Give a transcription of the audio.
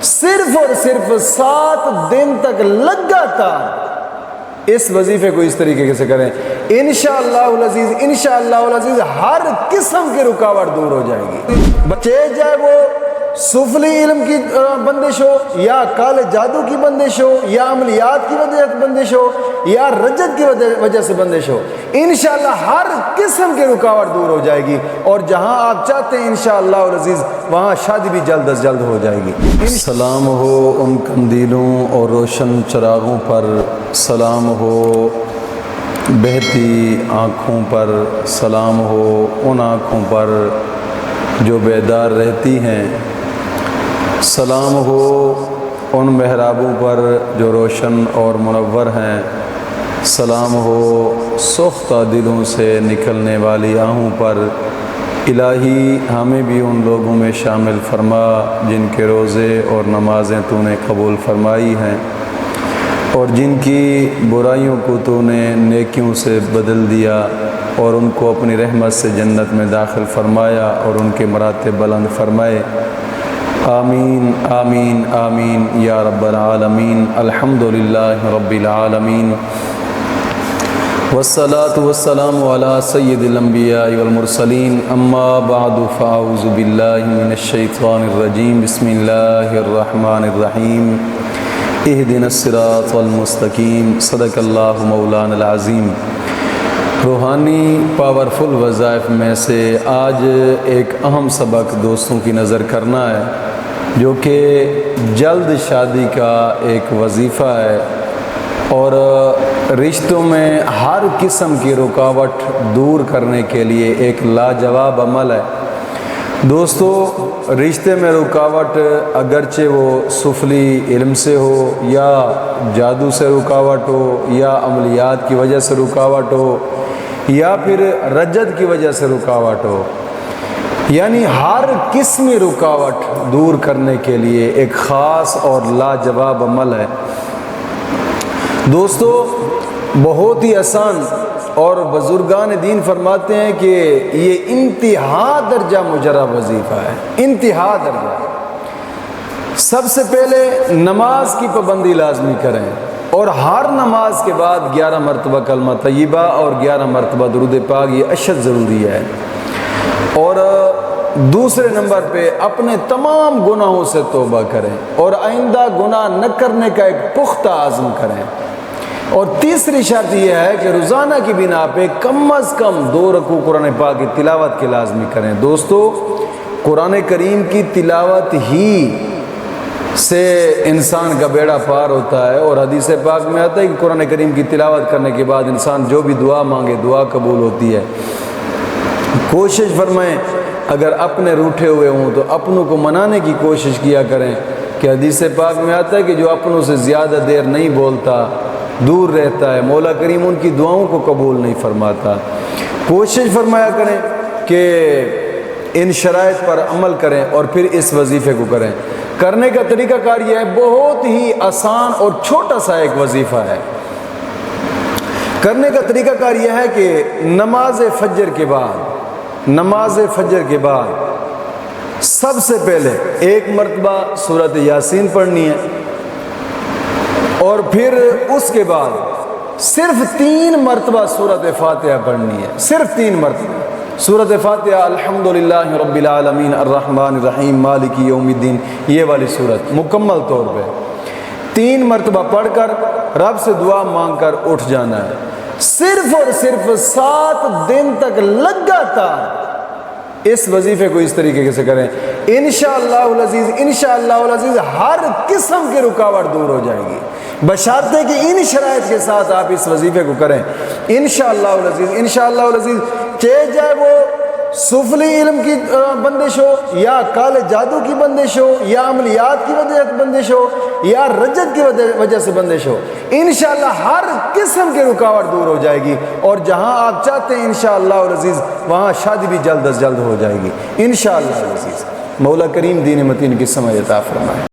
صرف اور صرف 7 دن تک لگاتار اس وظیفے کو اس طریقے سے کریں، انشاءاللہ العزیز انشاءاللہ العزیز ہر قسم کی رکاوٹ دور ہو جائے گی۔ بچے چاہے وہ سفلی علم کی بندش ہو، یا کالے جادو کی بندش ہو، یا عملیات کی وجہ سے بندش ہو، یا رجت کی وجہ سے بندش ہو، انشاءاللہ ہر قسم کی رکاوٹ دور ہو جائے گی، اور جہاں آپ چاہتے ہیں انشاءاللہ العزیز وہاں شادی بھی جلد از جلد ہو جائے گی۔ سلام ہو ان قندیلوں اور روشن چراغوں پر، سلام ہو بہتی آنکھوں پر، سلام ہو ان آنکھوں پر جو بیدار رہتی ہیں، سلام ہو ان محرابوں پر جو روشن اور منور ہیں، سلام ہو سوختہ دلوں سے نکلنے والی آہوں پر۔ الہی ہمیں بھی ان لوگوں میں شامل فرما جن کے روزے اور نمازیں تو نے قبول فرمائی ہیں، اور جن کی برائیوں کو تو نے نیکیوں سے بدل دیا، اور ان کو اپنی رحمت سے جنت میں داخل فرمایا اور ان کے مراتب بلند فرمائے۔ آمین آمین آمین یا رب العالمین۔ الحمدللہ رب العالمین، والصلاة والسلام علی سید الانبیاء والمرسلین، اما بعد فاعوذ باللہ من الشیطان الرجیم، بسم اللہ الرحمن الرحیم، اہدنا الصراط المستقیم، صدق اللہ مولانا العظیم۔ روحانی پاورفل وظائف میں سے آج ایک اہم سبق دوستوں کی نظر کرنا ہے، جو کہ جلد شادی کا ایک وظیفہ ہے، اور رشتوں میں ہر قسم کی رکاوٹ دور کرنے کے لیے ایک لاجواب عمل ہے۔ دوستو، رشتے میں رکاوٹ اگرچہ وہ سفلی علم سے ہو، یا جادو سے رکاوٹ ہو، یا عملیات کی وجہ سے رکاوٹ ہو، یا پھر رجت کی وجہ سے رکاوٹ ہو، یعنی ہر قسمی رکاوٹ دور کرنے کے لیے ایک خاص اور لاجواب عمل ہے۔ دوستو، بہت ہی آسان، اور بزرگان دین فرماتے ہیں کہ یہ انتہا درجہ مجرب وظیفہ ہے، انتہا درجہ۔ سب سے پہلے نماز کی پابندی لازمی کریں، اور ہر نماز کے بعد 11 مرتبہ کلمہ طیبہ اور 11 مرتبہ درود پاک، یہ اشد ضروری ہے۔ اور دوسرے نمبر پہ اپنے تمام گناہوں سے توبہ کریں، اور آئندہ گناہ نہ کرنے کا ایک پختہ عزم کریں۔ اور تیسری شرط یہ ہے کہ روزانہ کی بنا پہ کم از کم 2 رکوع قرآن پاک کی تلاوت کے لازمی کریں۔ دوستو، قرآن کریم کی تلاوت ہی سے انسان کا بیڑا پار ہوتا ہے، اور حدیث پاک میں آتا ہے کہ قرآن کریم کی تلاوت کرنے کے بعد انسان جو بھی دعا مانگے دعا قبول ہوتی ہے۔ کوشش فرمائیں، اگر اپنے روٹھے ہوئے ہوں تو اپنوں کو منانے کی کوشش کیا کریں، کہ حدیث پاک میں آتا ہے کہ جو اپنوں سے زیادہ دیر نہیں بولتا، دور رہتا ہے، مولا کریم ان کی دعاؤں کو قبول نہیں فرماتا۔ کوشش فرمایا کریں کہ ان شرائط پر عمل کریں، اور پھر اس وظیفے کو کریں۔ کرنے کا طریقہ کار یہ ہے، بہت ہی آسان اور چھوٹا سا ایک وظیفہ ہے۔ کرنے کا طریقہ کار یہ ہے کہ نماز فجر کے بعد سب سے پہلے 1 مرتبہ سورۃ یاسین پڑھنی ہے، اور پھر اس کے بعد صرف 3 مرتبہ سورۃ فاتحہ پڑھنی ہے، صرف 3 مرتبہ سورۃ فاتحہ، الحمدللہ رب العالمین الرحمن الرحیم مالک یوم الدین، یہ والی سورت مکمل طور پہ 3 مرتبہ پڑھ کر رب سے دعا مانگ کر اٹھ جانا ہے۔ صرف اور صرف 7 دن تک لگاتار اس وظیفے کو اس طریقے سے کریں، انشاءاللہ العزیز انشاءاللہ العزیز ہر قسم کی رکاوٹ دور ہو جائے گی، بشرطے کہ ان شرائط کے ساتھ آپ اس وظیفے کو کریں، انشاءاللہ العزیز انشاءاللہ العزیز۔ چاہے وہ سفلی علم کی بندش ہو، یا کالے جادو کی بندش ہو، یا عملیات کی وجہ سے بندش ہو، یا رجت کی وجہ سے بندش ہو، انشاءاللہ ہر قسم کی رکاوٹ دور ہو جائے گی، اور جہاں آپ چاہتے ہیں انشاءاللہ العزیز وہاں شادی بھی جلد از جلد ہو جائے گی، انشاءاللہ العزیز۔ مولا کریم دین متین کی سمجھ عطا فرمائے۔